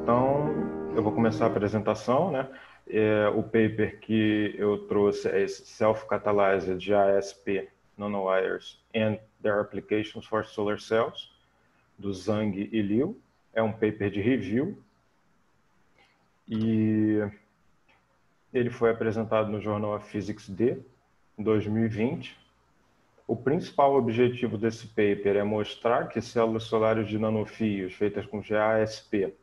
Então, eu vou começar a apresentação, né? O paper que eu trouxe é esse Self-Catalyzed GASP Nanowires and Their Applications for Solar Cells, do Zhang e Liu. É um paper de review e ele foi apresentado no Journal of Physics D, em 2020. O principal objetivo desse paper é mostrar que células solares de nanofios feitas com GASP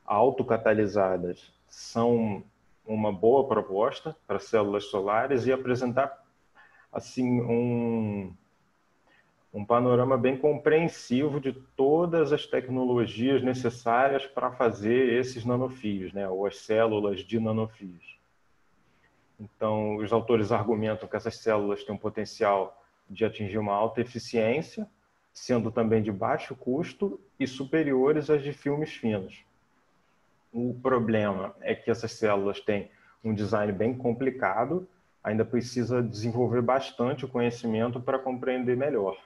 autocatalisadas são uma boa proposta para células solares e apresentar assim um panorama bem compreensivo de todas as tecnologias necessárias para fazer esses nanofios, né, ou as células de nanofios. Então, os autores argumentam que essas células têm um potencial de atingir uma alta eficiência, sendo também de baixo custo e superiores às de filmes finos. O problema é que essas células têm um design bem complicado, ainda precisa desenvolver bastante o conhecimento para compreender melhor.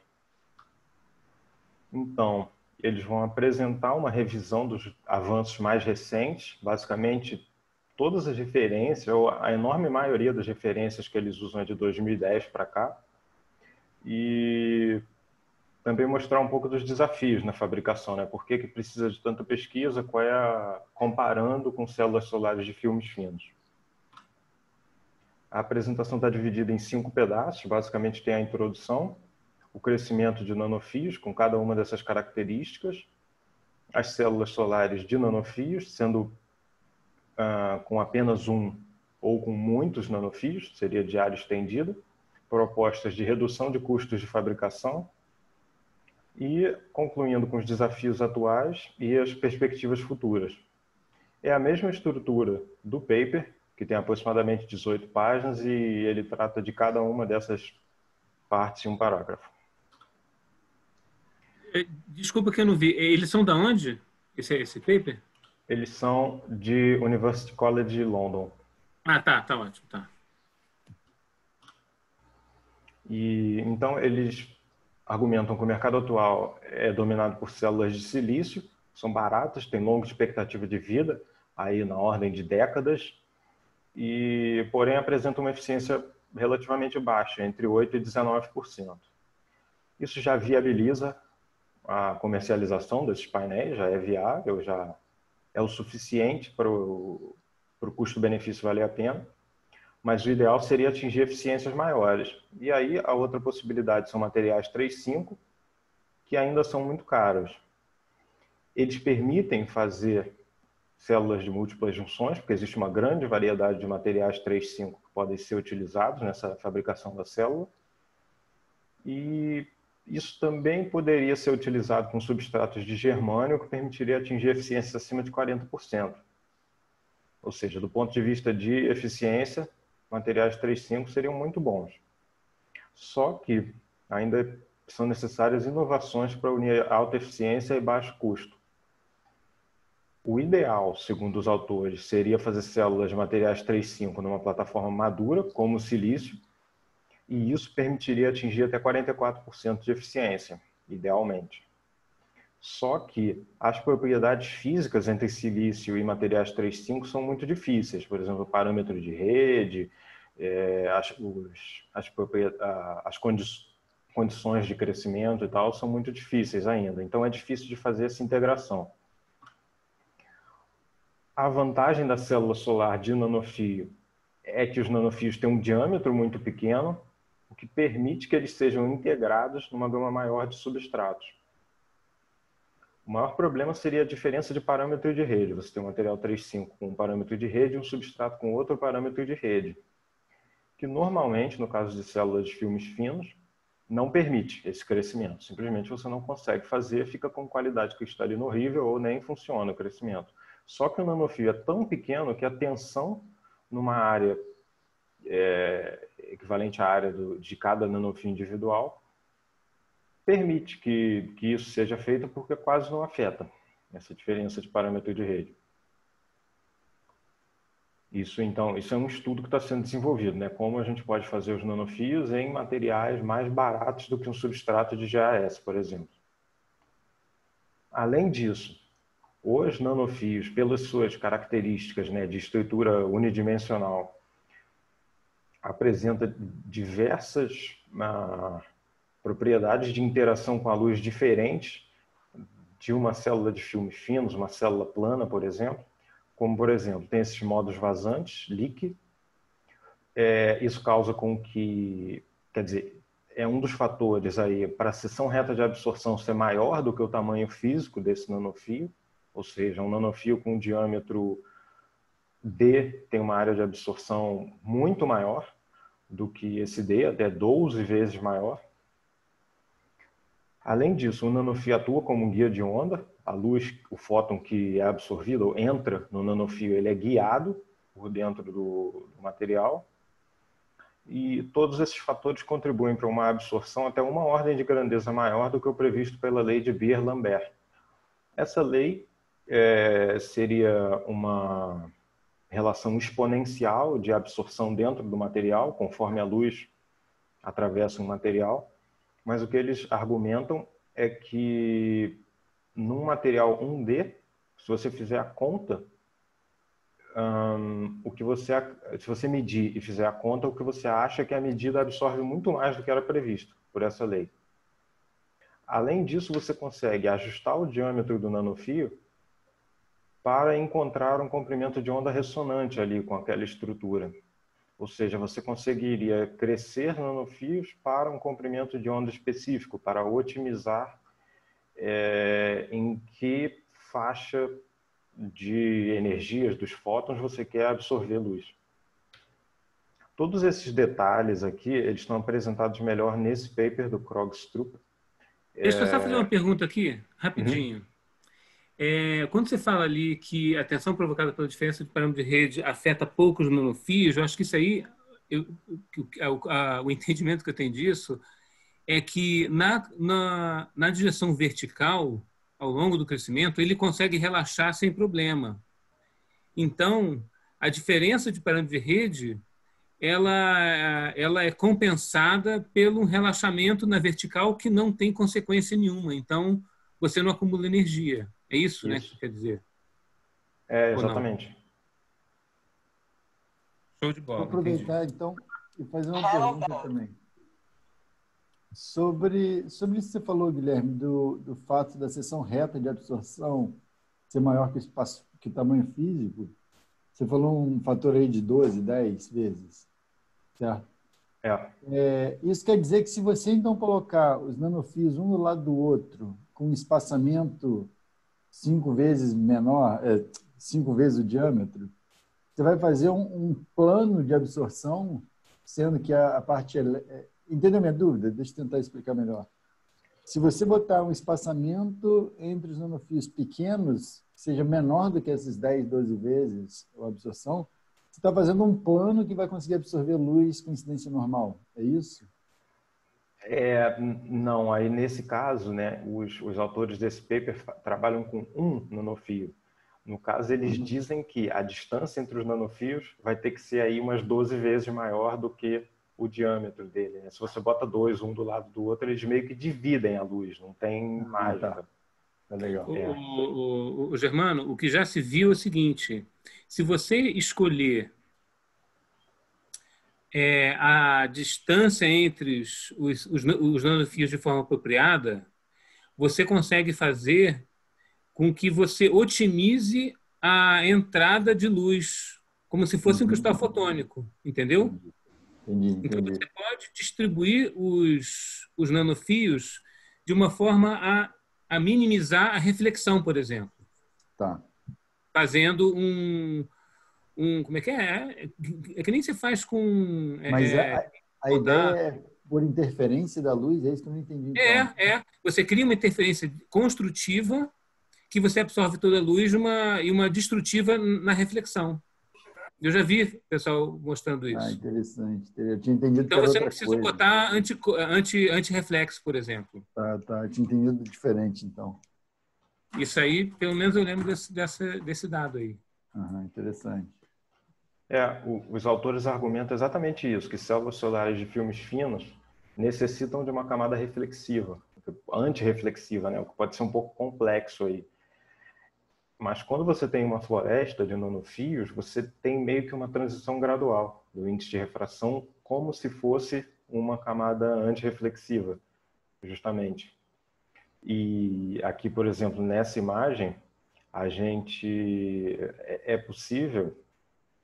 Então, eles vão apresentar uma revisão dos avanços mais recentes, basicamente todas as referências, ou a enorme maioria das referências que eles usam é de 2010 para cá, e também mostrar um pouco dos desafios na fabricação, né? Por que precisa de tanta pesquisa, comparando com células solares de filmes finos. A apresentação está dividida em 5 pedaços, basicamente tem a introdução, o crescimento de nanofios com cada uma dessas características, as células solares de nanofios, sendo com apenas um ou com muitos nanofios, seria de área estendida, propostas de redução de custos de fabricação, e concluindo com os desafios atuais e as perspectivas futuras. É a mesma estrutura do paper, que tem aproximadamente 18 páginas, e ele trata de cada uma dessas partes em um parágrafo. Desculpa que eu não vi. Eles são da onde, esse paper? Eles são de University College London. Ah, tá ótimo, tá. E então eles argumentam que o mercado atual é dominado por células de silício, são baratas, têm longa expectativa de vida, aí na ordem de décadas, e porém apresentam uma eficiência relativamente baixa, entre 8% e 19%. Isso já viabiliza a comercialização desses painéis, já é viável, já é o suficiente para o custo-benefício valer a pena, mas o ideal seria atingir eficiências maiores. E aí a outra possibilidade são materiais 3,5, que ainda são muito caros. Eles permitem fazer células de múltiplas junções, porque existe uma grande variedade de materiais 3,5 que podem ser utilizados nessa fabricação da célula. E isso também poderia ser utilizado com substratos de germânio, que permitiria atingir eficiências acima de 40%. Ou seja, do ponto de vista de eficiência, materiais 3,5 seriam muito bons. Só que ainda são necessárias inovações para unir alta eficiência e baixo custo. O ideal, segundo os autores, seria fazer células de materiais 3,5 numa plataforma madura, como o silício, e isso permitiria atingir até 44% de eficiência, idealmente. Só que as propriedades físicas entre silício e materiais 3,5 são muito difíceis. Por exemplo, o parâmetro de rede, as condições de crescimento e tal são muito difíceis ainda. Então é difícil de fazer essa integração. A vantagem da célula solar de nanofio é que os nanofios têm um diâmetro muito pequeno, o que permite que eles sejam integrados numa gama maior de substratos. O maior problema seria a diferença de parâmetro de rede. Você tem um material 3,5 com um parâmetro de rede e um substrato com outro parâmetro de rede, que normalmente, no caso de células de filmes finos, não permite esse crescimento. Simplesmente você não consegue fazer, fica com qualidade cristalina horrível ou nem funciona o crescimento. Só que o nanofio é tão pequeno que a tensão numa área equivalente à área de cada nanofio individual permite que isso seja feito, porque quase não afeta essa diferença de parâmetro de rede. Isso é um estudo que está sendo desenvolvido, né? Como a gente pode fazer os nanofios em materiais mais baratos do que um substrato de GAS, por exemplo. Além disso, os nanofios, pelas suas características, né, de estrutura unidimensional, apresenta diversas propriedades de interação com a luz diferentes de uma célula de filmes finos, uma célula plana, por exemplo, como, por exemplo, tem esses modos vazantes, leak. Isso causa com que, quer dizer, é um dos fatores aí para a seção reta de absorção ser maior do que o tamanho físico desse nanofio, ou seja, um nanofio com um diâmetro D tem uma área de absorção muito maior do que esse D, até 12 vezes maior. Além disso, o nanofio atua como um guia de onda. A luz, o fóton que é absorvido ou entra no nanofio, ele é guiado por dentro do material. E todos esses fatores contribuem para uma absorção até uma ordem de grandeza maior do que o previsto pela lei de Beer-Lambert. Essa lei seria uma relação exponencial de absorção dentro do material, conforme a luz atravessa um material, mas o que eles argumentam é que num material 1D, se você fizer a conta, se você medir e fizer a conta, o que você acha é que a medida absorve muito mais do que era previsto por essa lei. Além disso, você consegue ajustar o diâmetro do nanofio para encontrar um comprimento de onda ressonante ali com aquela estrutura. Ou seja, você conseguiria crescer nanofios para um comprimento de onda específico, para otimizar em que faixa de energias dos fótons você quer absorver luz. Todos esses detalhes aqui, eles estão apresentados melhor nesse paper do Krogstrup. Deixa eu só fazer uma pergunta aqui, rapidinho. Quando você fala ali que a tensão provocada pela diferença de parâmetro de rede afeta poucos nanofios, eu acho que isso aí, o entendimento que eu tenho disso é que na direção vertical, ao longo do crescimento, ele consegue relaxar sem problema. Então, a diferença de parâmetro de rede, ela é compensada pelo relaxamento na vertical que não tem consequência nenhuma. Então, você não acumula energia. É isso, né, que quer dizer? Exatamente. Show de bola. Vou aproveitar, então, e fazer uma pergunta também. Sobre isso que você falou, Guilherme, do fato da seção reta de absorção ser maior que o tamanho físico, você falou um fator aí de 12, 10 vezes, certo? Isso quer dizer que se você, então, colocar os nanofios um do lado do outro, com um espaçamento 5 vezes menor, 5 vezes o diâmetro, você vai fazer um plano de absorção, sendo que a parte... Entendeu a minha dúvida? Deixa eu tentar explicar melhor. Se você botar um espaçamento entre os nanofios pequenos, que seja menor do que esses 10, 12 vezes a absorção, você está fazendo um plano que vai conseguir absorver luz com incidência normal. É isso? Não, aí nesse caso, né, os autores desse paper trabalham com um nanofio. No caso, eles dizem que a distância entre os nanofios vai ter que ser aí umas 12 vezes maior do que o diâmetro dele, né? Se você bota dois, um do lado do outro, eles meio que dividem a luz, não tem mágica. Tá legal. O Germano, o que já se viu é o seguinte: se você escolher a distância entre os nanofios de forma apropriada, você consegue fazer com que você otimize a entrada de luz, como se fosse um cristal fotônico, entendeu? Entendi. Então, você pode distribuir os nanofios de uma forma a minimizar a reflexão, por exemplo. Tá. Fazendo como é que é? É que nem você faz com... Mas a ideia é por interferência da luz, é isso que eu não entendi. Então. Você cria uma interferência construtiva que você absorve toda a luz e uma destrutiva na reflexão. Eu já vi pessoal mostrando isso. Interessante. Eu tinha entendido então que você não precisa botar anti-reflexo, por exemplo. Tá. Eu tinha entendido diferente, então. Isso aí, pelo menos eu lembro desse dado aí. Interessante. Os autores argumentam exatamente isso, que células solares de filmes finos necessitam de uma camada reflexiva, antirreflexiva, né? O que pode ser um pouco complexo aí. Mas quando você tem uma floresta de nanofios, você tem meio que uma transição gradual do índice de refração, como se fosse uma camada antirreflexiva, justamente. E aqui, por exemplo, nessa imagem, é possível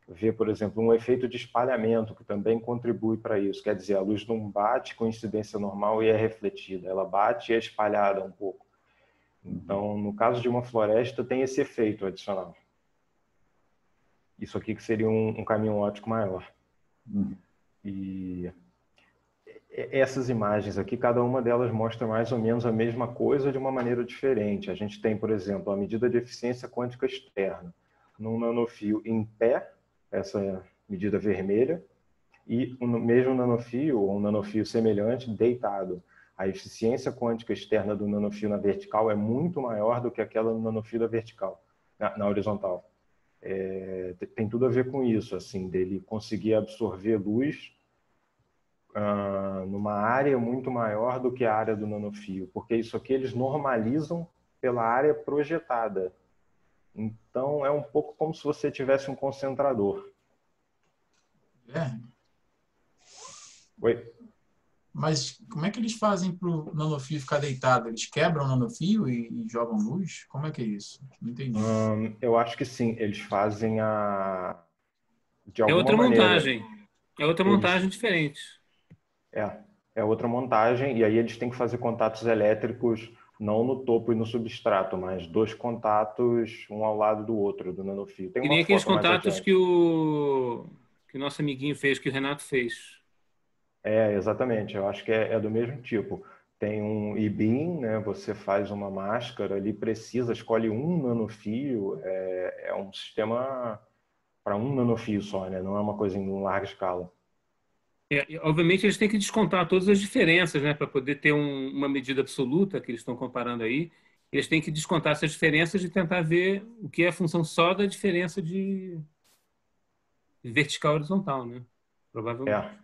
ver, por exemplo, um efeito de espalhamento que também contribui para isso. Quer dizer, a luz não bate com incidência normal e é refletida, ela bate e é espalhada um pouco. Então, no caso de uma floresta, tem esse efeito adicional. Isso aqui que seria um caminho óptico maior. E essas imagens aqui, cada uma delas mostra mais ou menos a mesma coisa de uma maneira diferente. A gente tem, por exemplo, a medida de eficiência quântica externa num nanofio em pé, essa medida vermelha, e o mesmo nanofio, ou um nanofio semelhante, deitado. A eficiência quântica externa do nanofio na vertical é muito maior do que aquela no nanofio da vertical, na horizontal. Tem tudo a ver com isso, assim, dele conseguir absorver luz numa área muito maior do que a área do nanofio, porque isso aqui eles normalizam pela área projetada. Então, é um pouco como se você tivesse um concentrador. Oi? Mas como é que eles fazem para o nanofio ficar deitado? Eles quebram o nanofio e jogam luz? Como é que é isso? Não entendi. Eu acho que sim. Eles fazem de alguma outra maneira. montagem. É outra montagem diferente. É outra montagem, e aí eles têm que fazer contatos elétricos não no topo e no substrato, mas dois contatos um ao lado do outro, do nanofio. Tem E uma nem aqueles foto mais contatos adiante. que o nosso amiguinho fez, que o Renato fez. Exatamente. Eu acho que é do mesmo tipo. Tem um e-beam, né? Você faz uma máscara ali precisa, escolhe um nanofio. É um sistema para um nanofio só, né? Não é uma coisa em larga escala. Obviamente, eles têm que descontar todas as diferenças, né? Para poder ter uma medida absoluta que eles estão comparando aí. Eles têm que descontar essas diferenças e tentar ver o que é a função só da diferença de vertical e horizontal, né? Provavelmente.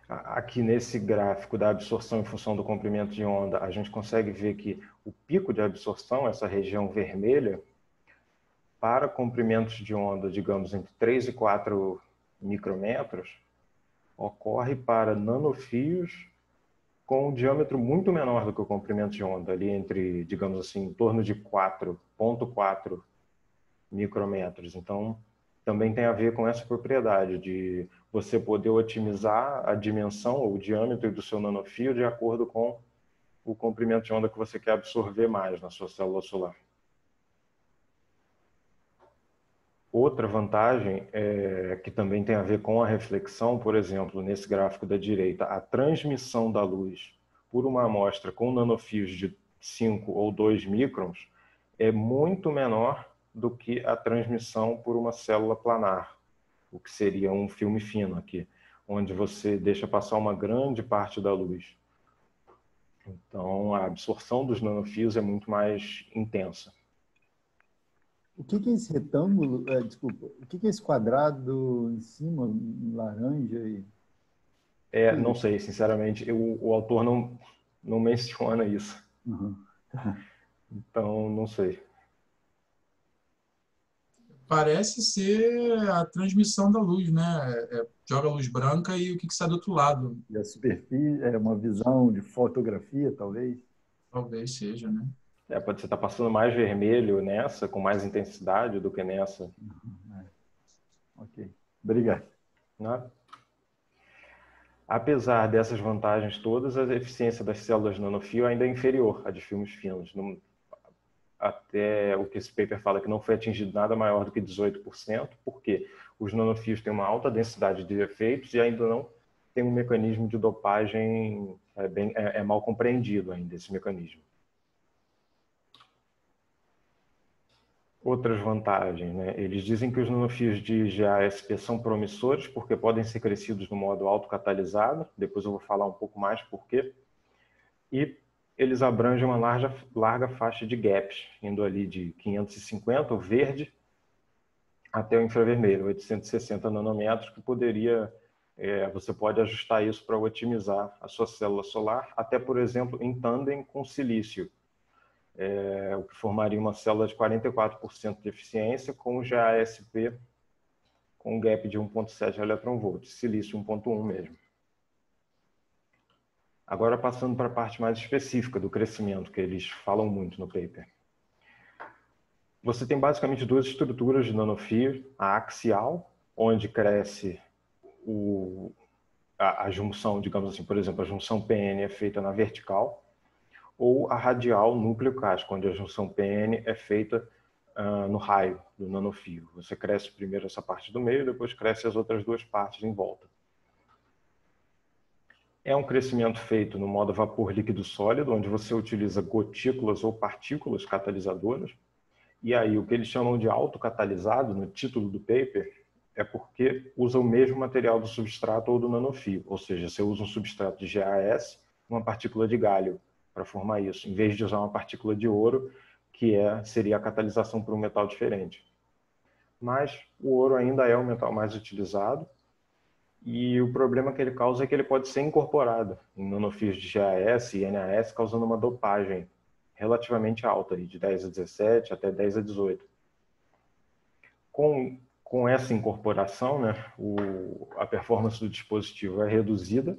Aqui nesse gráfico da absorção em função do comprimento de onda, a gente consegue ver que o pico de absorção, essa região vermelha, para comprimentos de onda, digamos, entre 3 e 4 micrômetros, ocorre para nanofios com um diâmetro muito menor do que o comprimento de onda, ali entre, digamos assim, em torno de 4,4 micrômetros. Então, também tem a ver com essa propriedade de você poder otimizar a dimensão ou o diâmetro do seu nanofio de acordo com o comprimento de onda que você quer absorver mais na sua célula solar. Outra vantagem que também tem a ver com a reflexão, por exemplo, nesse gráfico da direita, a transmissão da luz por uma amostra com nanofios de 5 ou 2 microns é muito menor do que a transmissão por uma célula planar, o que seria um filme fino aqui, onde você deixa passar uma grande parte da luz. Então, a absorção dos nanofios é muito mais intensa. O que é esse retângulo? Desculpa, o que é esse quadrado em cima, laranja? Não sei, sinceramente, o autor não menciona isso. Uhum. Então, não sei. Parece ser a transmissão da luz, né? Joga a luz branca e o que sai do outro lado. E a superfície é uma visão de fotografia, talvez? Talvez seja, né? Pode ser estar passando mais vermelho nessa, com mais intensidade do que nessa. Ok, obrigado. Né? Apesar dessas vantagens todas, a eficiência das células nanofio ainda é inferior à de filmes finos. Até o que esse paper fala que não foi atingido nada maior do que 18%, porque os nanofios têm uma alta densidade de efeitos e ainda não tem um mecanismo de dopagem mal compreendido ainda, esse mecanismo. Outras vantagens, né? Eles dizem que os nanofios de GaAsP são promissores porque podem ser crescidos no modo autocatalisado, depois eu vou falar um pouco mais por quê. E eles abrangem uma larga faixa de gaps, indo ali de 550, o verde, até o infravermelho, 860 nanômetros, que você pode ajustar isso para otimizar a sua célula solar, até, por exemplo, em tandem com silício. o que formaria uma célula de 44% de eficiência com o GaAsP com um gap de 1,7 eletronvolt, silício 1,1 mesmo. Agora passando para a parte mais específica do crescimento, que eles falam muito no paper. Você tem basicamente duas estruturas de nanofio, a axial, onde cresce a junção, digamos assim, por exemplo, a junção PN é feita na vertical, ou a radial núcleo casco, onde a junção PN é feita no raio do nanofio. Você cresce primeiro essa parte do meio, depois cresce as outras duas partes em volta. É um crescimento feito no modo vapor líquido sólido, onde você utiliza gotículas ou partículas catalisadoras. E aí, o que eles chamam de autocatalisado, no título do paper, é porque usa o mesmo material do substrato ou do nanofio. Ou seja, você usa um substrato de GaAs, uma partícula de galho, para formar isso, em vez de usar uma partícula de ouro, que seria a catalisação para um metal diferente. Mas o ouro ainda é o metal mais utilizado, e o problema que ele causa é que ele pode ser incorporado em nanofios de GaAs e NaS, causando uma dopagem relativamente alta, de 10 a 17 até 10 a 18. Com essa incorporação, né, a performance do dispositivo é reduzida,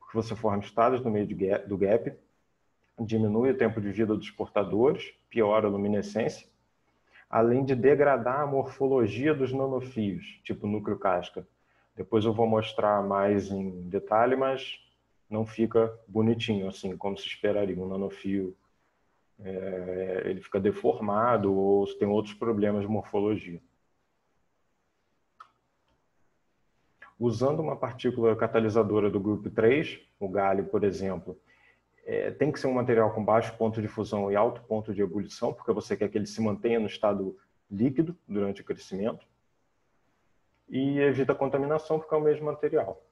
porque você forma estados no meio do gap, diminui o tempo de vida dos portadores, piora a luminescência, além de degradar a morfologia dos nanofios, tipo núcleo casca. Depois eu vou mostrar mais em detalhe, mas não fica bonitinho, assim, como se esperaria. Um nanofio, ele fica deformado ou tem outros problemas de morfologia. Usando uma partícula catalisadora do grupo 3, o galho, por exemplo, tem que ser um material com baixo ponto de fusão e alto ponto de ebulição, porque você quer que ele se mantenha no estado líquido durante o crescimento. E evita a contaminação, porque é o mesmo material.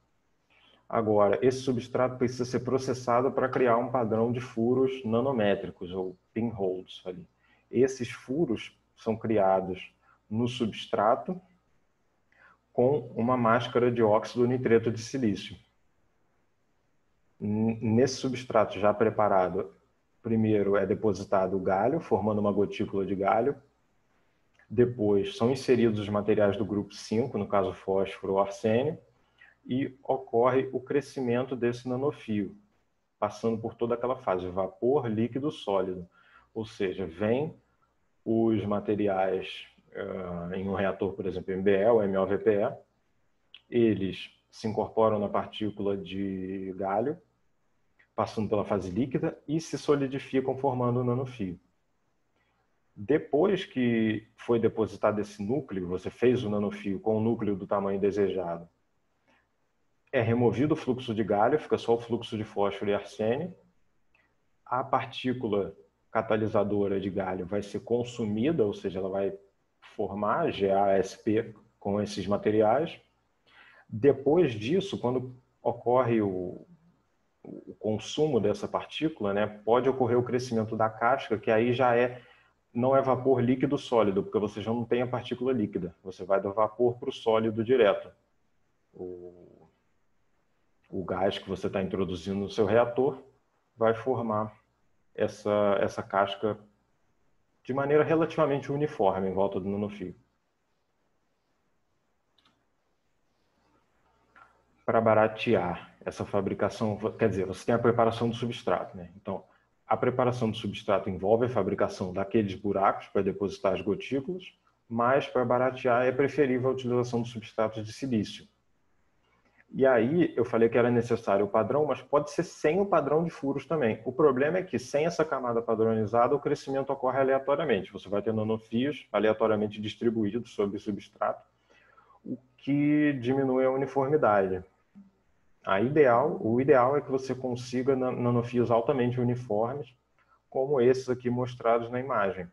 Agora, esse substrato precisa ser processado para criar um padrão de furos nanométricos, ou pinholes ali. Esses furos são criados no substrato com uma máscara de óxido nitreto de silício. Nesse substrato já preparado, primeiro é depositado o galho, formando uma gotícula de galho. Depois são inseridos os materiais do grupo 5, no caso fósforo ou arsênio, e ocorre o crescimento desse nanofio, passando por toda aquela fase, vapor, líquido, sólido. Ou seja, vem os materiais em um reator, por exemplo, MBE ou MOVPE, eles se incorporam na partícula de galho, passando pela fase líquida e se solidificam formando o nanofio. Depois que foi depositado esse núcleo, você fez o nanofio com o núcleo do tamanho desejado, é removido o fluxo de galho, fica só o fluxo de fósforo e arsênio. A partícula catalisadora de galho vai ser consumida, ou seja, ela vai formar GaAsP com esses materiais. Depois disso, quando ocorre o consumo dessa partícula, né, pode ocorrer o crescimento da casca, que aí já não é vapor líquido sólido, porque você já não tem a partícula líquida. Você vai do vapor para o sólido direto. O gás que você está introduzindo no seu reator vai formar essa casca de maneira relativamente uniforme em volta do nanofio. Para baratear essa fabricação, quer dizer, você tem a preparação do substrato, né? Então, a preparação do substrato envolve a fabricação daqueles buracos para depositar as gotículas, mas para baratear é preferível a utilização de substratos de silício. E aí, eu falei que era necessário o padrão, mas pode ser sem o padrão de furos também. O problema é que, sem essa camada padronizada, o crescimento ocorre aleatoriamente. Você vai ter nanofios aleatoriamente distribuídos sobre o substrato, o que diminui a uniformidade. O ideal é que você consiga nanofios altamente uniformes, como esses aqui mostrados na imagem.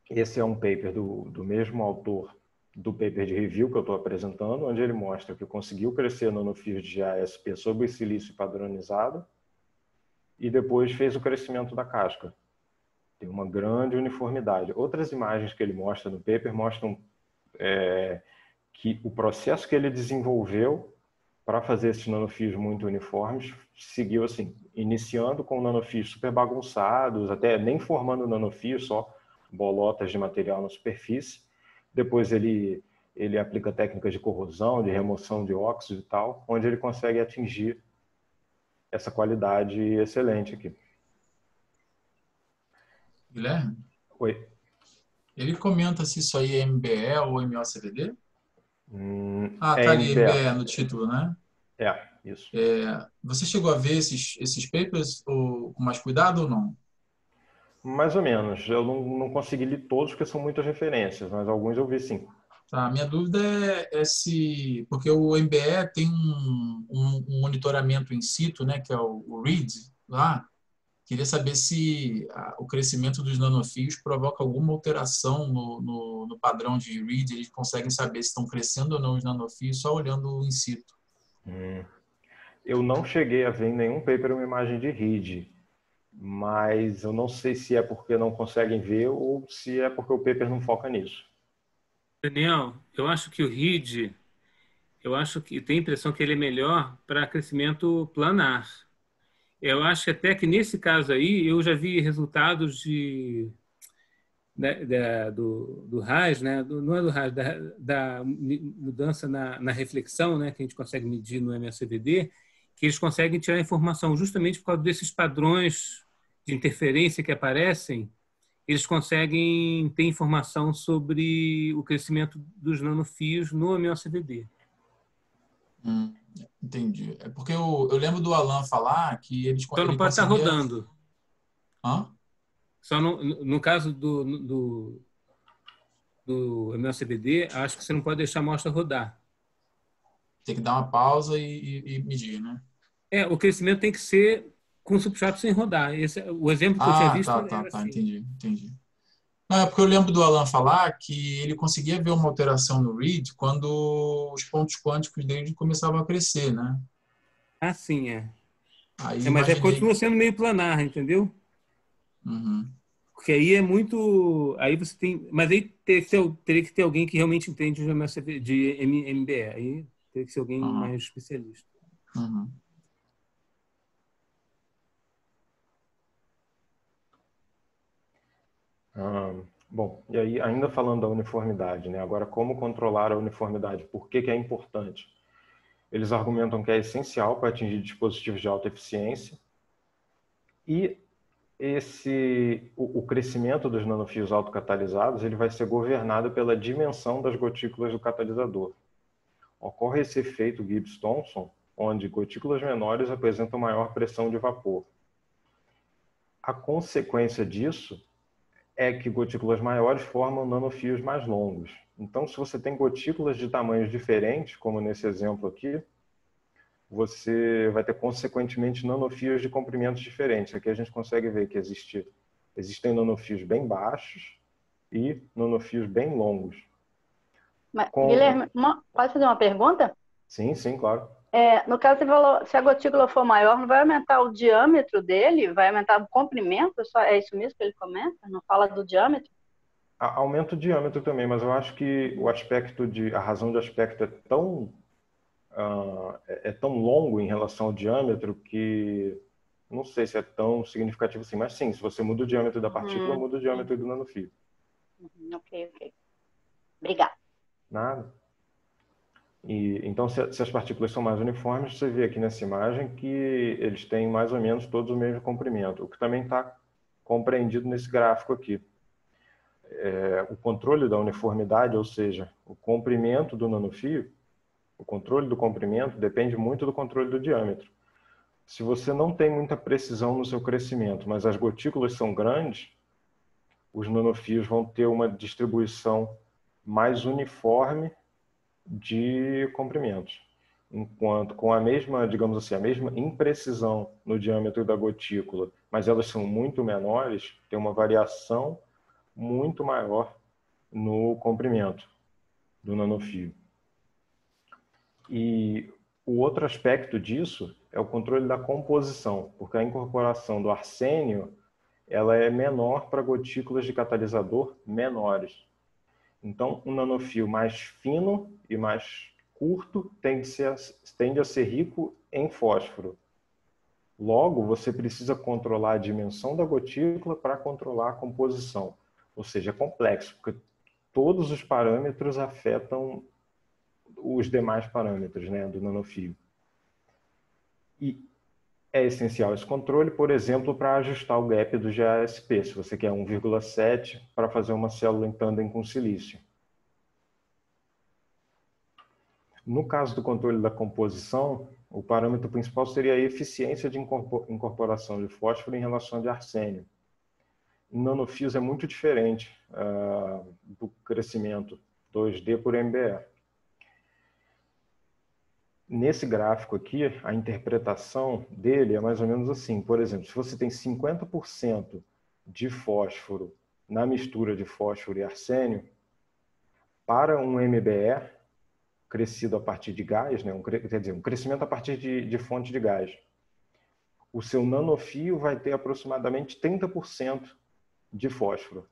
Esse é um paper do mesmo autor do paper de review que eu estou apresentando, onde ele mostra que conseguiu crescer nanofios de GaAsP sobre silício padronizado e depois fez o crescimento da casca. Tem uma grande uniformidade. Outras imagens que ele mostra no paper mostram que o processo que ele desenvolveu para fazer esses nanofios muito uniformes, seguiu assim, iniciando com nanofios super bagunçados, até nem formando nanofios, só bolotas de material na superfície. Depois ele aplica técnicas de corrosão, de remoção de óxido e tal, onde ele consegue atingir essa qualidade excelente aqui. Guilherme, Oi. ele comenta se isso aí é MBE ou MOCVD? É Tá ali, MBE. MBE no título, né? Isso. Você chegou a ver esses papers com mais cuidado ou não? Mais ou menos. Eu não consegui ler todos, porque são muitas referências, mas alguns eu vi sim. Tá, minha dúvida é se... Porque o MBE tem um monitoramento in situ, né, que é o READ lá. Queria saber se o crescimento dos nanofios provoca alguma alteração no padrão de READ. Eles conseguem saber se estão crescendo ou não os nanofios só olhando in situ. Eu não cheguei a ver em nenhum paper uma imagem de RID, mas eu não sei se é porque não conseguem ver ou se é porque o paper não foca nisso. Daniel, eu acho que o RID, eu acho que tem a impressão que ele é melhor para crescimento planar. Eu acho até que nesse caso aí eu já vi resultados do RAS, né? Não é do RAS, da mudança na reflexão, né? Que a gente consegue medir no MLCVD, que eles conseguem tirar informação justamente por causa desses padrões de interferência que aparecem. Eles conseguem ter informação sobre o crescimento dos nanofios no MLCVD. Entendi. É porque eu lembro do Alan falar que Só não ele pode estar conseguia... rodando. Hã? Só no caso do MLCVD, acho que você não pode deixar a amostra rodar. Tem que dar uma pausa e medir, né? O crescimento tem que ser com substrato sem rodar. O exemplo que eu tinha visto era Tá. assim. Entendi. Não, é porque eu lembro do Alan falar que ele conseguia ver uma alteração no read quando os pontos quânticos dele começavam a crescer, né? Sim, é. Aí Mas imaginei... continua sendo meio planar, entendeu? Uhum. Porque aí é muito. Aí você tem. Mas aí teria que ter alguém que realmente entende de MBE. Aí teria que ser alguém Uhum. mais especialista. Uhum. Bom, e aí ainda falando da uniformidade, né? Agora, como controlar a uniformidade? Por que é importante? Eles argumentam que é essencial para atingir dispositivos de alta eficiência e o crescimento dos nanofios autocatalisados ele vai ser governado pela dimensão das gotículas do catalisador. Ocorre esse efeito Gibbs-Thomson, onde gotículas menores apresentam maior pressão de vapor. A consequência disso é que gotículas maiores formam nanofios mais longos. Então, se você tem gotículas de tamanhos diferentes, como nesse exemplo aqui, você vai ter, consequentemente, nanofios de comprimentos diferentes. Aqui a gente consegue ver que existem nanofios bem baixos e nanofios bem longos. Mas, Guilherme, pode fazer uma pergunta? Sim, claro. No caso, você falou, se a gotícula for maior, não vai aumentar o diâmetro dele? Vai aumentar o comprimento? É isso mesmo que ele comenta? Não fala do diâmetro? Aumenta o diâmetro também, mas eu acho que a razão de aspecto é tão longo em relação ao diâmetro que não sei se é tão significativo assim. Mas sim, se você muda o diâmetro da partícula, muda o diâmetro do nanofio. Ok. Obrigada. Nada. Então, se as partículas são mais uniformes, você vê aqui nessa imagem que eles têm mais ou menos todos o mesmo comprimento, o que também está compreendido nesse gráfico aqui. O controle da uniformidade, ou seja, o comprimento do nanofio, o controle do comprimento depende muito do controle do diâmetro. Se você não tem muita precisão no seu crescimento, mas as gotículas são grandes, os nanofios vão ter uma distribuição mais uniforme de comprimentos. Enquanto com a mesma, digamos assim, a mesma imprecisão no diâmetro da gotícula, mas elas são muito menores, tem uma variação muito maior no comprimento do nanofio. E o outro aspecto disso é o controle da composição, porque a incorporação do arsênio ela é menor para gotículas de catalisador menores. Então, um nanofio mais fino e mais curto tende a ser rico em fósforo. Logo, você precisa controlar a dimensão da gotícula para controlar a composição. Ou seja, é complexo, porque todos os parâmetros afetam os demais parâmetros, né, do nanofio. E é essencial esse controle, por exemplo, para ajustar o gap do GASP, se você quer 1,7 para fazer uma célula em tandem com silício. No caso do controle da composição, o parâmetro principal seria a eficiência de incorporação de fósforo em relação de arsênio. Em nanofios é muito diferente do crescimento 2D por MBE. Nesse gráfico aqui, a interpretação dele é mais ou menos assim. Por exemplo, se você tem 50% de fósforo na mistura de fósforo e arsênio, para um MBE crescido a partir de gás, né, quer dizer, um crescimento a partir de fonte de gás, o seu nanofio vai ter aproximadamente 30% de fósforo.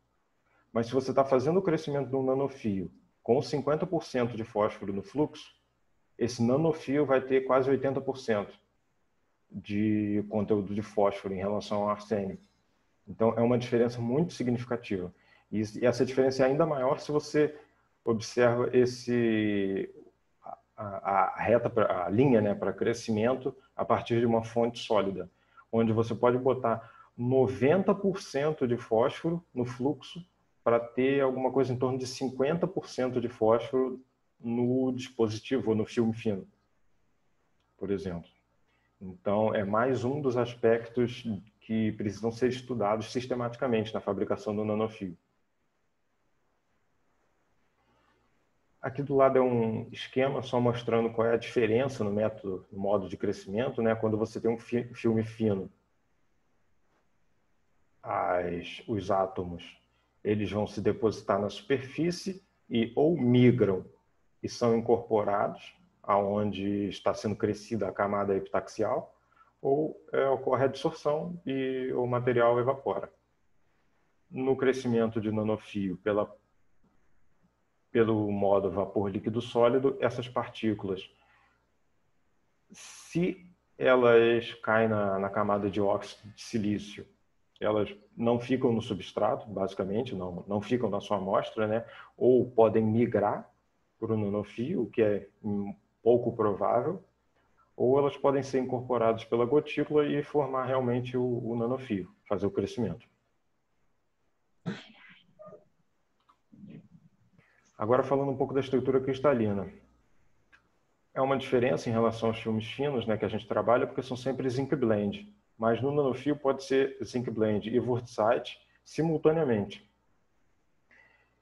Mas se você está fazendo o crescimento de um nanofio com 50% de fósforo no fluxo, esse nanofio vai ter quase 80% de conteúdo de fósforo em relação ao arsênio. Então, é uma diferença muito significativa. E essa diferença é ainda maior se você observa a linha, né, para crescimento a partir de uma fonte sólida, onde você pode botar 90% de fósforo no fluxo para ter alguma coisa em torno de 50% de fósforo no dispositivo ou no filme fino, por exemplo. Então, é mais um dos aspectos que precisam ser estudados sistematicamente na fabricação do nanofio. Aqui do lado é um esquema só mostrando qual é a diferença no método, no modo de crescimento, né? Quando você tem um filme fino, os átomos eles vão se depositar na superfície e ou migram e são incorporados aonde está sendo crescida a camada epitaxial, ou ocorre a dissorção e o material evapora. No crescimento de nanofio pelo modo vapor líquido sólido, essas partículas, se elas caem na camada de óxido de silício, elas não ficam no substrato, basicamente, não ficam na sua amostra, né? Ou podem migrar para o nanofio, o que é pouco provável, ou elas podem ser incorporadas pela gotícula e formar realmente o nanofio, fazer o crescimento. Agora falando um pouco da estrutura cristalina. É uma diferença em relação aos filmes finos, né, que a gente trabalha, porque são sempre zinc blend. Mas no nanofio pode ser zinc blend e wurtzite simultaneamente.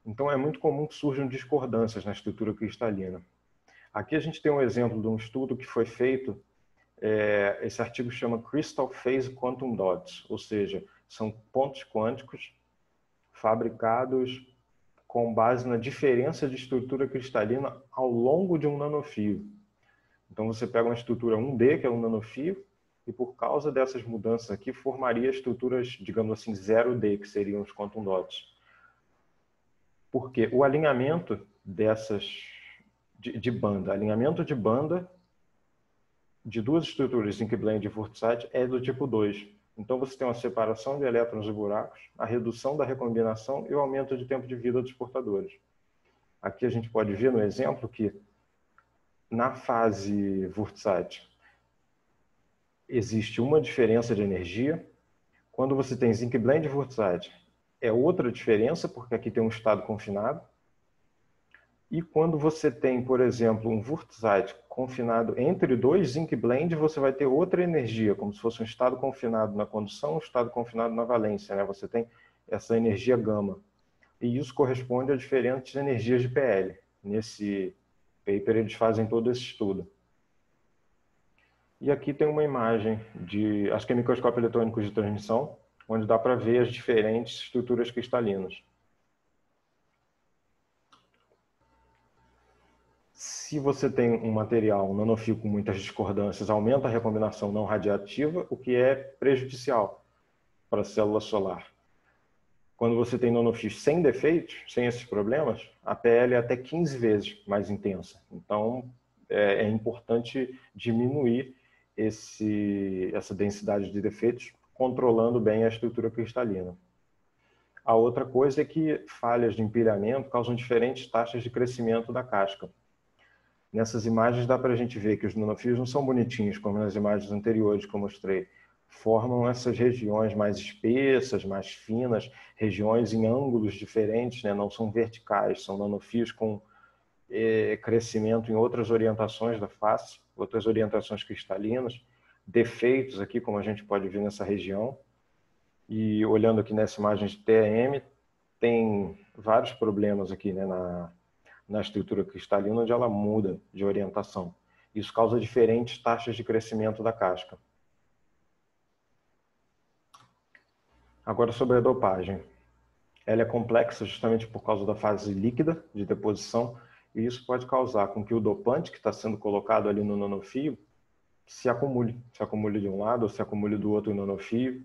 Então é muito comum que surjam discordâncias na estrutura cristalina. Aqui a gente tem um exemplo de um estudo que foi feito, esse artigo chama Crystal Phase Quantum Dots, ou seja, são pontos quânticos fabricados com base na diferença de estrutura cristalina ao longo de um nanofio. Então você pega uma estrutura 1D, que é um nanofio, e por causa dessas mudanças aqui, formaria estruturas, digamos assim, 0D, que seriam os quantum dots. Porque o alinhamento de banda, alinhamento de banda de duas estruturas, zinc blend e wurtzite, é do tipo 2. Então você tem uma separação de elétrons e buracos, a redução da recombinação e o aumento de tempo de vida dos portadores. Aqui a gente pode ver no exemplo que na fase wurtzite existe uma diferença de energia. Quando você tem zinc blend e wurtzite, é outra diferença, porque aqui tem um estado confinado. E quando você tem, por exemplo, um wurtzite confinado entre dois zinc blend, você vai ter outra energia, como se fosse um estado confinado na condução, um estado confinado na valência, né? Você tem essa energia gama. E isso corresponde a diferentes energias de PL. Nesse paper eles fazem todo esse estudo. E aqui tem uma imagem acho que é microscópio eletrônico de transmissão, onde dá para ver as diferentes estruturas cristalinas. Se você tem um material, um nanofio com muitas discordâncias, aumenta a recombinação não radiativa, o que é prejudicial para a célula solar. Quando você tem nanofios sem defeitos, sem esses problemas, a PL é até 15 vezes mais intensa. Então, é importante diminuir essa densidade de defeitos, controlando bem a estrutura cristalina. A outra coisa é que falhas de empilhamento causam diferentes taxas de crescimento da casca. Nessas imagens dá para a gente ver que os nanofios não são bonitinhos, como nas imagens anteriores que eu mostrei. Formam essas regiões mais espessas, mais finas, regiões em ângulos diferentes, né? Não são verticais, são nanofios com crescimento em outras orientações da face, outras orientações cristalinas, defeitos aqui, como a gente pode ver nessa região. E olhando aqui nessa imagem de TEM, tem vários problemas aqui, né, na estrutura cristalina, onde ela muda de orientação. Isso causa diferentes taxas de crescimento da casca. Agora sobre a dopagem. Ela é complexa justamente por causa da fase líquida de deposição, e isso pode causar com que o dopante que está sendo colocado ali no nanofio se acumule de um lado ou se acumule do outro nanofio,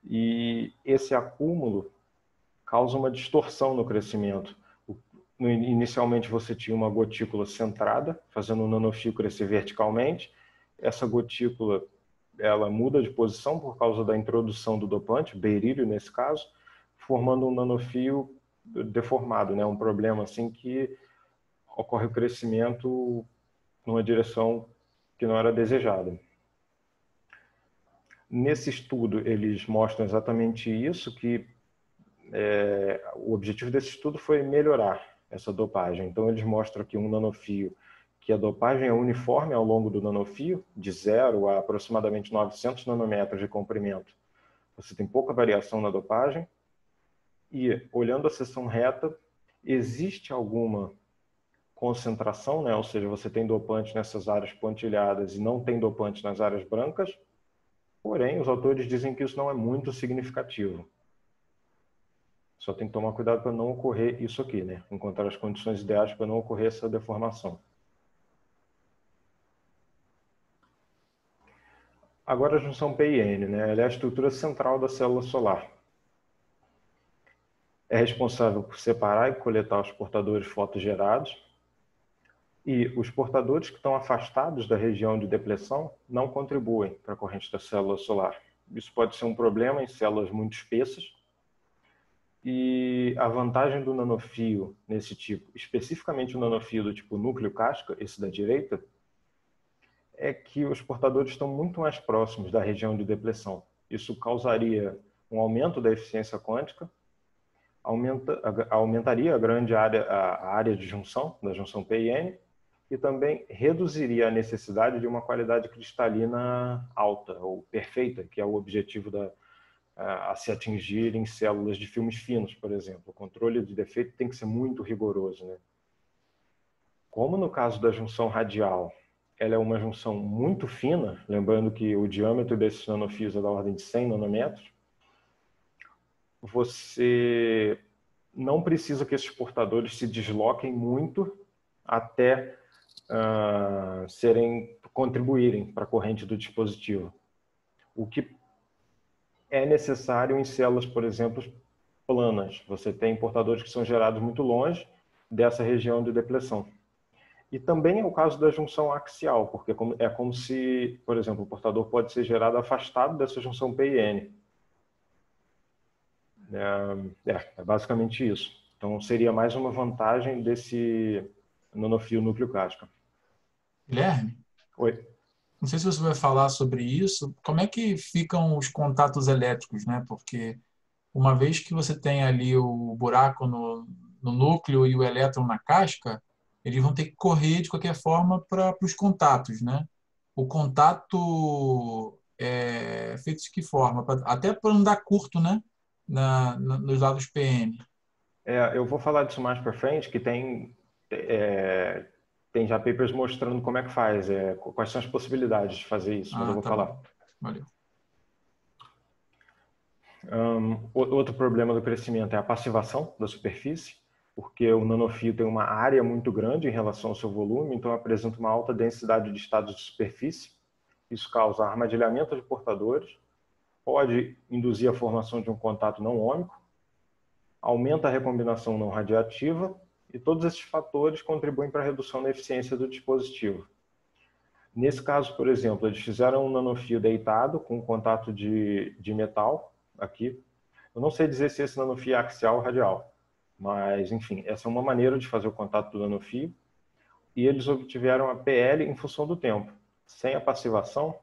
e esse acúmulo causa uma distorção no crescimento. Inicialmente você tinha uma gotícula centrada, fazendo o nanofio crescer verticalmente. Essa gotícula ela muda de posição por causa da introdução do dopante, berílio nesse caso, formando um nanofio deformado, né? Um problema assim que ocorre o crescimento numa direção que não era desejada. Nesse estudo, eles mostram exatamente isso, que o objetivo desse estudo foi melhorar essa dopagem. Então, eles mostram aqui um nanofio que a dopagem é uniforme ao longo do nanofio, de 0 a aproximadamente 900 nanômetros de comprimento. Você tem pouca variação na dopagem. E, olhando a seção reta, existe alguma concentração, né? Ou seja, você tem dopante nessas áreas pontilhadas e não tem dopante nas áreas brancas. Porém, os autores dizem que isso não é muito significativo. Só tem que tomar cuidado para não ocorrer isso aqui, né? Encontrar as condições ideais para não ocorrer essa deformação. Agora a junção P e N, né? Ela é a estrutura central da célula solar. É responsável por separar e coletar os portadores fotogerados. E os portadores que estão afastados da região de depleção não contribuem para a corrente da célula solar. Isso pode ser um problema em células muito espessas. E a vantagem do nanofio nesse tipo, especificamente o nanofio do tipo núcleo casca, esse da direita, é que os portadores estão muito mais próximos da região de depleção. Isso causaria um aumento da eficiência quântica, aumentaria a área de junção, da junção P e N, e também reduziria a necessidade de uma qualidade cristalina alta, ou perfeita, que é o objetivo a se atingir em células de filmes finos, por exemplo. O controle de defeito tem que ser muito rigoroso, né? Como no caso da junção radial, ela é uma junção muito fina, lembrando que o diâmetro desses nanofios é da ordem de 100 nanômetros, você não precisa que esses portadores se desloquem muito até contribuírem para a corrente do dispositivo. O que é necessário em células, por exemplo, planas. Você tem portadores que são gerados muito longe dessa região de depleção. E também é o caso da junção axial, porque é como se, por exemplo, o portador pode ser gerado afastado dessa junção P e N. É basicamente isso. Então, seria mais uma vantagem desse nanofio núcleo casca. Guilherme? Oi. Não sei se você vai falar sobre isso. Como é que ficam os contatos elétricos, né? Porque uma vez que você tem ali o buraco no núcleo e o elétron na casca, eles vão ter que correr de qualquer forma para os contatos, né? O contato é feito de que forma? Até para não dar curto, né? Nos lados PN. Eu vou falar disso mais para frente, que tem já papers mostrando como é que faz, quais são as possibilidades de fazer isso, mas eu vou falar. Bom. Valeu. Outro problema do crescimento é a passivação da superfície, porque o nanofio tem uma área muito grande em relação ao seu volume, então apresenta uma alta densidade de estados de superfície. Isso causa armadilhamento de portadores, pode induzir a formação de um contato não ômico, aumenta a recombinação não radiativa E todos esses fatores contribuem para a redução da eficiência do dispositivo. Nesse caso, por exemplo, eles fizeram um nanofio deitado com contato de metal aqui. Eu não sei dizer se esse nanofio é axial ou radial, mas, enfim, essa é uma maneira de fazer o contato do nanofio. E eles obtiveram a PL em função do tempo. Sem a passivação,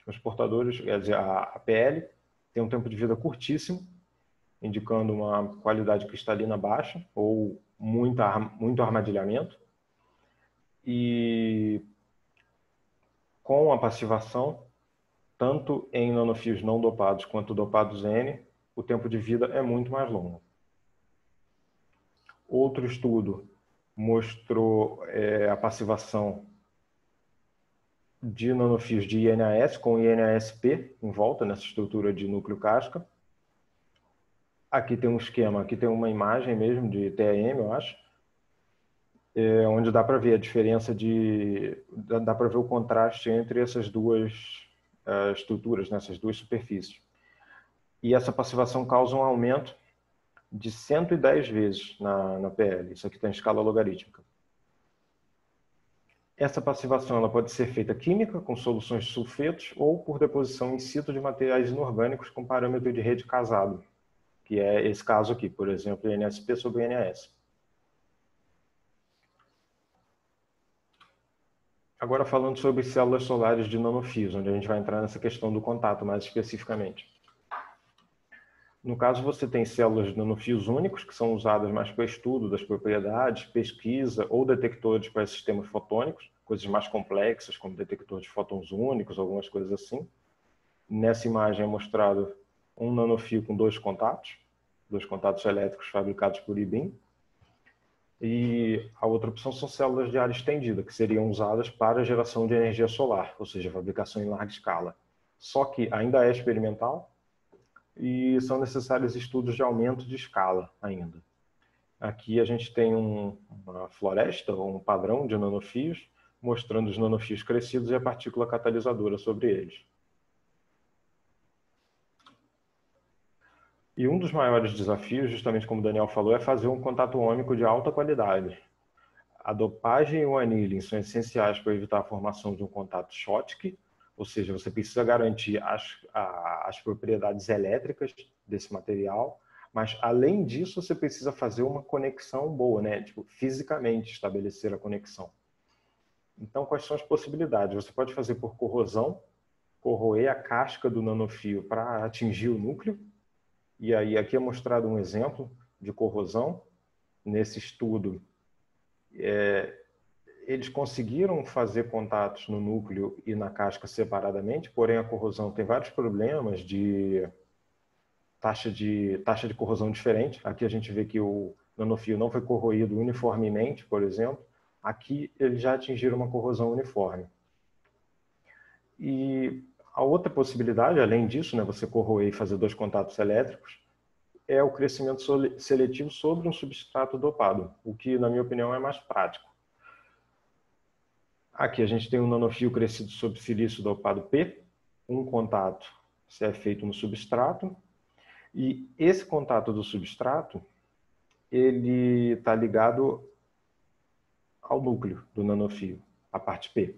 os portadores, quer dizer, a PL tem um tempo de vida curtíssimo, indicando uma qualidade cristalina baixa ou muito armadilhamento. E com a passivação, tanto em nanofios não dopados quanto dopados N, o tempo de vida é muito mais longo. Outro estudo mostrou a passivação de nanofios de INAS com INASP em volta nessa estrutura de núcleo casca. Aqui tem um esquema, aqui tem uma imagem mesmo de TEM, eu acho, onde dá para ver a diferença dá para ver o contraste entre essas duas estruturas, nessas duas superfícies. E essa passivação causa um aumento de 110 vezes na PL. Isso aqui está em escala logarítmica. Essa passivação ela pode ser feita química, com soluções de sulfetos, ou por deposição in situ de materiais inorgânicos com parâmetro de rede casado, que é esse caso aqui, por exemplo, INSP sobre INAS. Agora falando sobre células solares de nanofios, onde a gente vai entrar nessa questão do contato mais especificamente. No caso, você tem células de nanofios únicos, que são usadas mais para estudo das propriedades, pesquisa ou detectores para sistemas fotônicos, coisas mais complexas, como detector de fótons únicos, algumas coisas assim. Nessa imagem é mostrado um nanofio com dois contatos elétricos fabricados por I-beam. E a outra opção são células de área estendida, que seriam usadas para a geração de energia solar, ou seja, fabricação em larga escala. Só que ainda é experimental e são necessários estudos de aumento de escala ainda. Aqui a gente tem uma floresta, ou um padrão de nanofios, mostrando os nanofios crescidos e a partícula catalisadora sobre eles. E um dos maiores desafios, justamente como o Daniel falou, é fazer um contato ômico de alta qualidade. A dopagem e o annealing são essenciais para evitar a formação de um contato Schottky, ou seja, você precisa garantir as propriedades elétricas desse material, mas além disso você precisa fazer uma conexão boa, né? Tipo, fisicamente estabelecer a conexão. Então, quais são as possibilidades? Você pode fazer por corrosão, corroer a casca do nanofio para atingir o núcleo. E aí, aqui é mostrado um exemplo de corrosão. Nesse estudo, eles conseguiram fazer contatos no núcleo e na casca separadamente, porém a corrosão tem vários problemas de taxa de corrosão diferente. Aqui a gente vê que o nanofio não foi corroído uniformemente, por exemplo. Aqui eles já atingiram uma corrosão uniforme. E a outra possibilidade, além disso, né, você corroer e fazer dois contatos elétricos, é o crescimento seletivo sobre um substrato dopado, o que, na minha opinião, é mais prático. Aqui a gente tem um nanofio crescido sobre silício dopado P, um contato é feito no substrato, e esse contato do substrato, ele está ligado ao núcleo do nanofio, a parte P.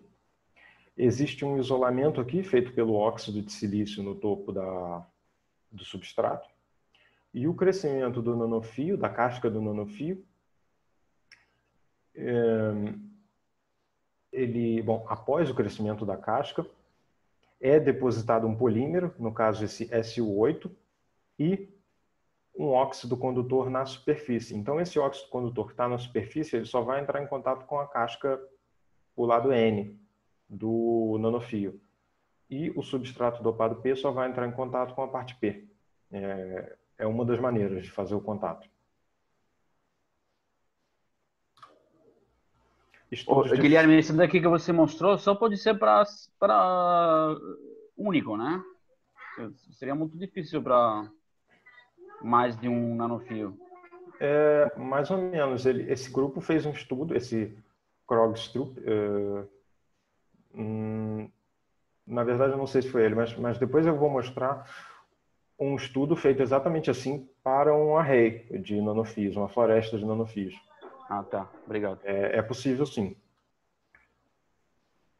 Existe um isolamento aqui, feito pelo óxido de silício no topo do substrato, e o crescimento do nanofio, da casca do nanofio, após o crescimento da casca, é depositado um polímero, no caso esse SU8, e um óxido condutor na superfície. Então, esse óxido condutor que está na superfície, ele só vai entrar em contato com a casca, o lado N do nanofio. E o substrato dopado P só vai entrar em contato com a parte P. É uma das maneiras de fazer o contato. Guilherme, esse daqui que você mostrou só pode ser para único, né? Seria muito difícil para mais de um nanofio. Mais ou menos. Esse grupo fez um estudo, esse Krogstrup, na verdade eu não sei se foi ele, mas depois eu vou mostrar um estudo feito exatamente assim para um array de nanofios, uma floresta de nanofios. Ah, tá. Obrigado. É possível, sim.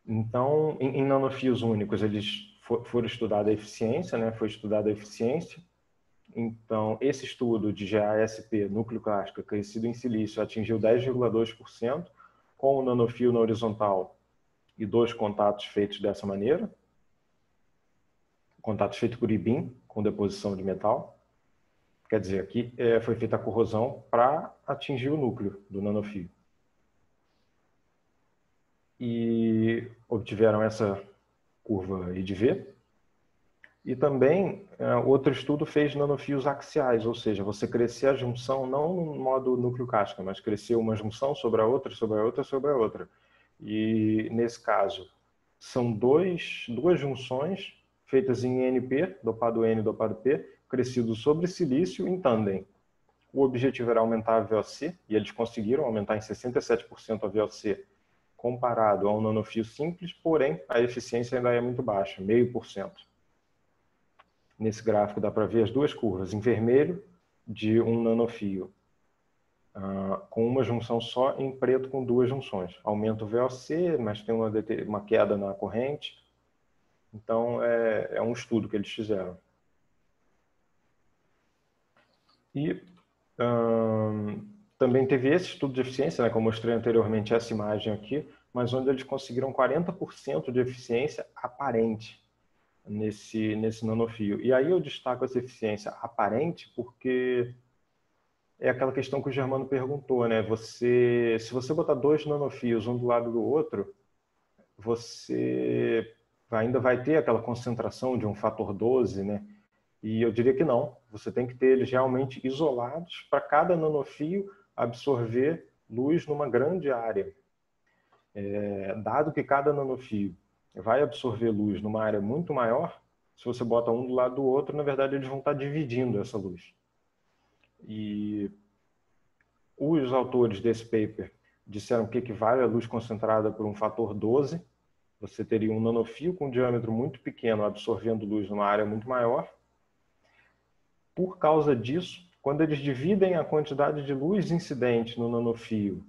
Então, em nanofios únicos, eles foram estudada a eficiência, né? Foi estudada a eficiência. Então, esse estudo de GaSP, núcleo clássico crescido em silício, atingiu 10,2%, com o nanofio na horizontal e 2 contatos feitos dessa maneira. Contatos feitos por IBIM, com deposição de metal. Quer dizer, aqui foi feita a corrosão para atingir o núcleo do nanofio. E obtiveram essa curva I de V. E também, outro estudo fez nanofios axiais, ou seja, você crescer a junção não no modo núcleo-casca, mas crescer uma junção sobre a outra, sobre a outra, sobre a outra. E, nesse caso, são duas junções feitas em NP, dopado N e dopado P, crescidos sobre silício em tandem. O objetivo era aumentar a VOC, e eles conseguiram aumentar em 67% a VOC comparado a um nanofio simples, porém, a eficiência ainda é muito baixa, 0,5%. Nesse gráfico dá para ver as duas curvas, em vermelho, de um nanofio, com uma junção só, em preto com 2 junções. Aumenta o VOC, mas tem uma queda na corrente. Então, é um estudo que eles fizeram. E também teve esse estudo de eficiência, né, que eu mostrei anteriormente, essa imagem aqui, mas onde eles conseguiram 40% de eficiência aparente nesse nanofio. E aí eu destaco essa eficiência aparente porque é aquela questão que o Germano perguntou, né? Se você botar 2 nanofios um do lado do outro, você ainda vai ter aquela concentração de um fator 12, né? E eu diria que não. Você tem que ter eles realmente isolados para cada nanofio absorver luz numa grande área. Dado que cada nanofio vai absorver luz numa área muito maior, se você bota um do lado do outro, na verdade eles vão estar dividindo essa luz. E os autores desse paper disseram que equivale a luz concentrada por um fator 12. Você teria um nanofio com um diâmetro muito pequeno absorvendo luz numa área muito maior. Por causa disso, quando eles dividem a quantidade de luz incidente no nanofio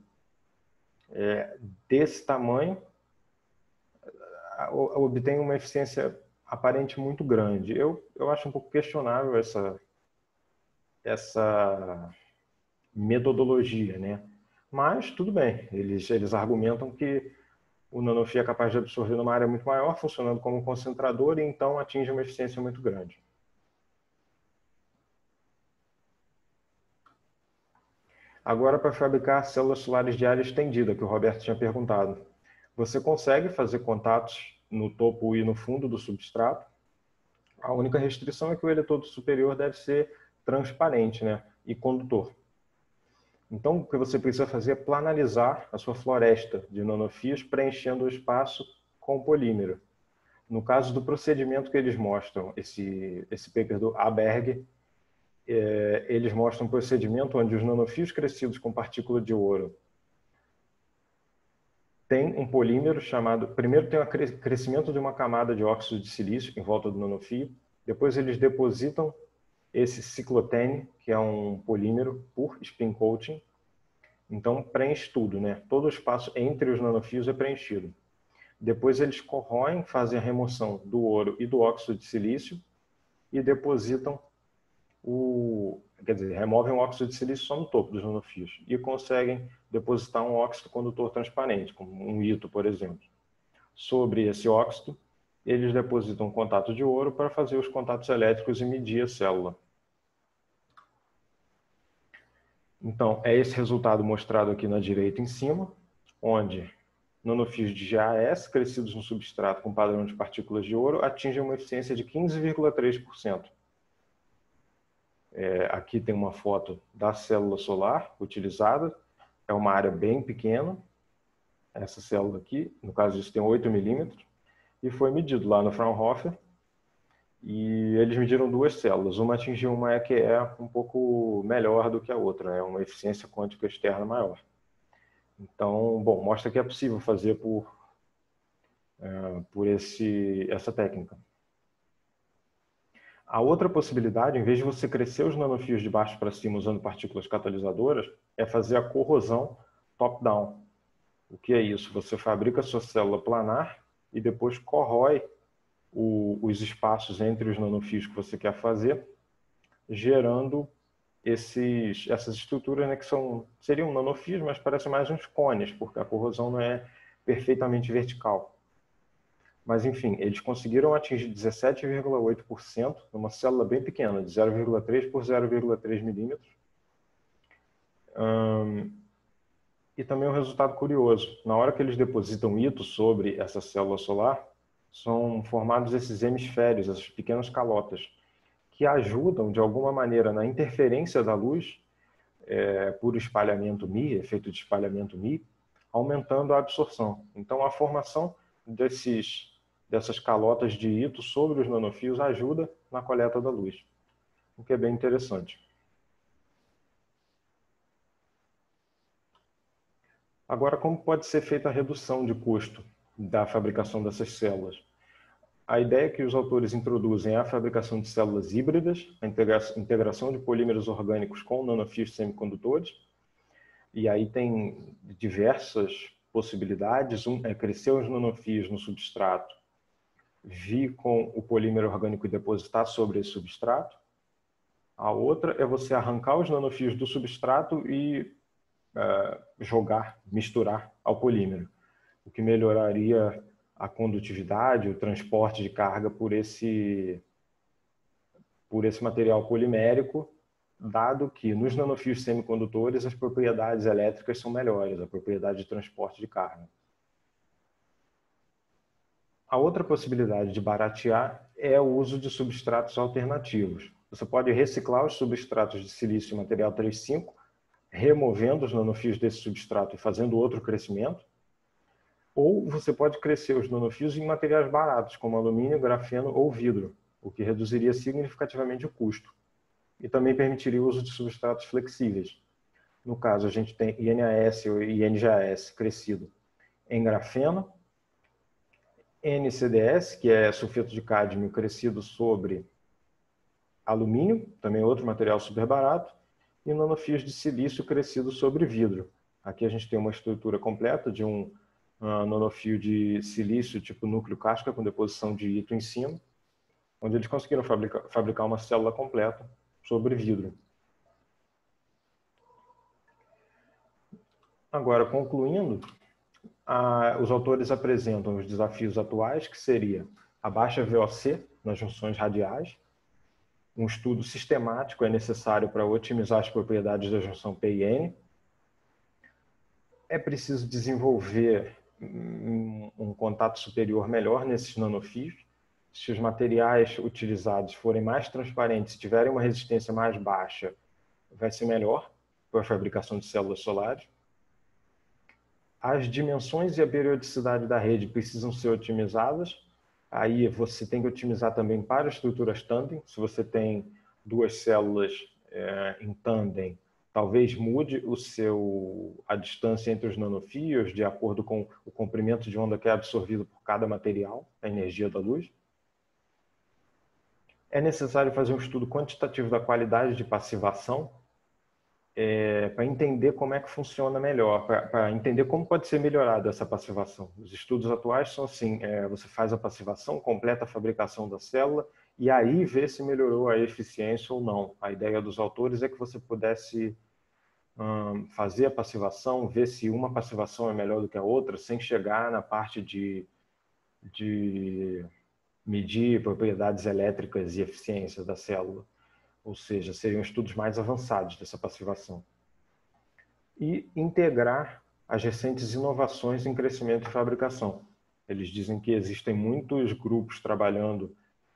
desse tamanho, obtém uma eficiência aparente muito grande. Eu acho um pouco questionável essa metodologia, né? Mas tudo bem, eles argumentam que o nanofio é capaz de absorver numa área muito maior, funcionando como concentrador, e então atinge uma eficiência muito grande. Agora, para fabricar células solares de área estendida, que o Roberto tinha perguntado. Você consegue fazer contatos no topo e no fundo do substrato. A única restrição é que o eletrodo superior deve ser transparente, né, e condutor. Então, o que você precisa fazer é planalizar a sua floresta de nanofios, preenchendo o espaço com polímero. No caso do procedimento que eles mostram, esse paper do Aberg, eles mostram um procedimento onde os nanofios crescidos com partícula de ouro tem um polímero chamado... Primeiro tem o crescimento de uma camada de óxido de silício em volta do nanofio. Depois eles depositam esse ciclotene, que é um polímero, por spin coating. Então preenche tudo, né? Todo o espaço entre os nanofios é preenchido. Depois eles corroem, fazem a remoção do ouro e do óxido de silício e depositam quer dizer, removem o óxido de silício só no topo dos nanofios e conseguem depositar um óxido condutor transparente, como um ito, por exemplo. Sobre esse óxido, eles depositam um contato de ouro para fazer os contatos elétricos e medir a célula. Então, é esse resultado mostrado aqui na direita em cima, onde nanofios de GaAs crescidos no substrato com padrão de partículas de ouro atingem uma eficiência de 15,3%. Aqui tem uma foto da célula solar utilizada. É uma área bem pequena. Essa célula aqui, no caso disso, tem 8 milímetros. E foi medido lá no Fraunhofer. E eles mediram 2 células. Uma atingiu uma EQE um pouco melhor do que a outra, uma eficiência quântica externa maior. Então, bom, mostra que é possível fazer por essa técnica. A outra possibilidade, em vez de você crescer os nanofios de baixo para cima usando partículas catalisadoras, é fazer a corrosão top-down. O que é isso? Você fabrica a sua célula planar e depois corrói os espaços entre os nanofios que você quer fazer, gerando essas estruturas, né, que seriam nanofios, mas parecem mais uns cones, porque a corrosão não é perfeitamente vertical. Mas, enfim, eles conseguiram atingir 17,8% numa célula bem pequena, de 0,3 por 0,3 milímetros. E também um resultado curioso. Na hora que eles depositam ITO sobre essa célula solar, são formados esses hemisférios, essas pequenas calotas, que ajudam, de alguma maneira, na interferência da luz por espalhamento Mi, efeito de espalhamento Mi, aumentando a absorção. Então, a formação dessas calotas de ITO sobre os nanofios ajuda na coleta da luz, o que é bem interessante. Agora, como pode ser feita a redução de custo da fabricação dessas células? A ideia que os autores introduzem é a fabricação de células híbridas, a integração de polímeros orgânicos com nanofios semicondutores, e aí tem diversas possibilidades. Um é crescer os nanofios no substrato, vir com o polímero orgânico e depositar sobre esse substrato. A outra é você arrancar os nanofios do substrato e misturar ao polímero, o que melhoraria a condutividade, o transporte de carga por esse material polimérico, dado que nos nanofios semicondutores as propriedades elétricas são melhores, a propriedade de transporte de carga. A outra possibilidade de baratear é o uso de substratos alternativos. Você pode reciclar os substratos de silício e material 3,5, removendo os nanofios desse substrato e fazendo outro crescimento, ou você pode crescer os nanofios em materiais baratos, como alumínio, grafeno ou vidro, o que reduziria significativamente o custo. E também permitiria o uso de substratos flexíveis. No caso, a gente tem INAS ou INGAS crescido em grafeno, NCDS, que é sulfeto de cádmio crescido sobre alumínio, também outro material super barato, e nanofios de silício crescido sobre vidro. Aqui a gente tem uma estrutura completa de um nanofio de silício tipo núcleo casca com deposição de ITO em cima, onde eles conseguiram fabricar uma célula completa sobre vidro. Agora, concluindo, os autores apresentam os desafios atuais, que seria a baixa VOC nas junções radiais. Um estudo sistemático é necessário para otimizar as propriedades da junção P e N. É preciso desenvolver um contato superior melhor nesses nanofios. Se os materiais utilizados forem mais transparentes, se tiverem uma resistência mais baixa, vai ser melhor para a fabricação de células solares. As dimensões e a periodicidade da rede precisam ser otimizadas. Aí você tem que otimizar também para estruturas tandem. Se você tem duas células em tandem, talvez mude a distância entre os nanofios de acordo com o comprimento de onda que é absorvido por cada material, a energia da luz. É necessário fazer um estudo quantitativo da qualidade de passivação para entender como é que funciona melhor, para entender como pode ser melhorada essa passivação. Os estudos atuais são assim, você faz a passivação, completa a fabricação da célula e aí vê se melhorou a eficiência ou não. A ideia dos autores é que você pudesse fazer a passivação, ver se uma passivação é melhor do que a outra, sem chegar na parte de medir propriedades elétricas e eficiência da célula. Ou seja, seriam estudos mais avançados dessa passivação. E integrar as recentes inovações em crescimento e fabricação. Eles dizem que existem muitos grupos trabalhando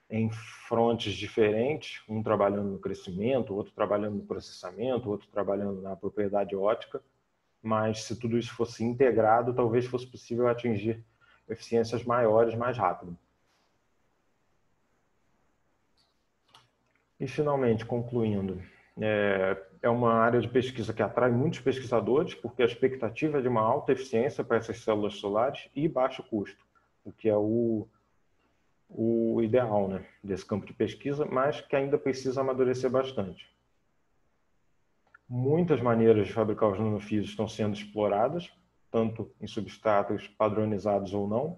em frontes diferentes, um trabalhando no crescimento, outro trabalhando no processamento, outro trabalhando na propriedade óptica, mas se tudo isso fosse integrado, talvez fosse possível atingir eficiências maiores mais rápido. E, finalmente, concluindo, é uma área de pesquisa que atrai muitos pesquisadores, porque a expectativa é de uma alta eficiência para essas células solares e baixo custo, o que é o ideal, né, desse campo de pesquisa, mas que ainda precisa amadurecer bastante. Muitas maneiras de fabricar os nanofios estão sendo exploradas, tanto em substratos padronizados ou não,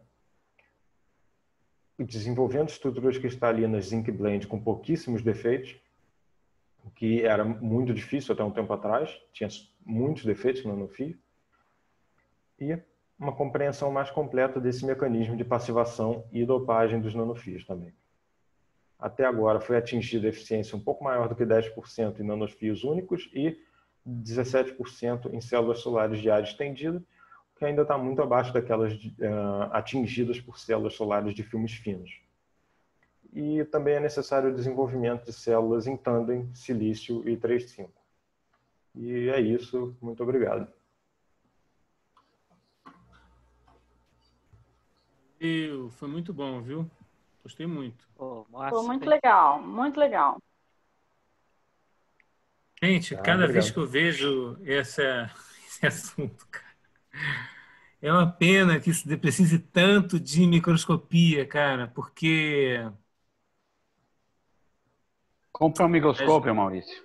e desenvolvendo estruturas cristalinas Zinc Blend com pouquíssimos defeitos, o que era muito difícil até um tempo atrás, tinha muitos defeitos no nanofio, e uma compreensão mais completa desse mecanismo de passivação e dopagem dos nanofios também. Até agora foi atingida a eficiência um pouco maior do que 10% em nanofios únicos e 17% em células solares de área estendida, que ainda está muito abaixo daquelas atingidas por células solares de filmes finos. E também é necessário o desenvolvimento de células em tandem, silício e 3,5. E é isso. Muito obrigado. Foi muito bom, viu? Gostei muito. Foi muito legal, muito legal. Gente, cada vez que eu vejo esse assunto, cara, é uma pena que isso precise tanto de microscopia, cara, porque... Compre um microscópio, Maurício.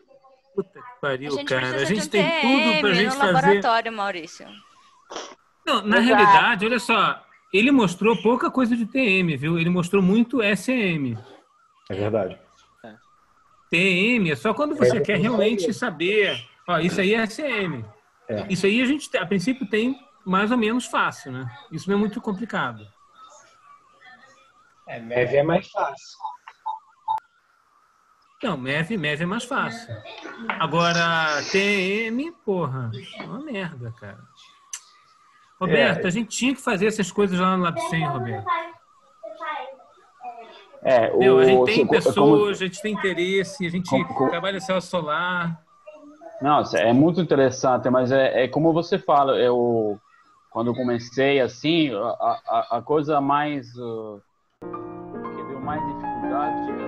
Puta que pariu, cara. A precisa gente de um tem tudo pra TM gente no fazer... laboratório, Maurício. Não, na realidade, olha só, ele mostrou pouca coisa de TM, viu? Ele mostrou muito SM. É verdade. TM é só quando você quer realmente saber. Ó, isso aí é SM. Isso aí a gente, a princípio, tem mais ou menos fácil, né? Isso não é muito complicado. MEV é mais fácil. Não, MEV é mais fácil. Agora, TM, porra, é uma merda, cara. Roberto, a gente tinha que fazer essas coisas lá no LabCem, Roberto. A gente tem pessoas, a gente tem interesse, a gente trabalha célula solar. Nossa, é muito interessante, mas é como você fala, quando eu comecei assim, a coisa mais que deu mais dificuldade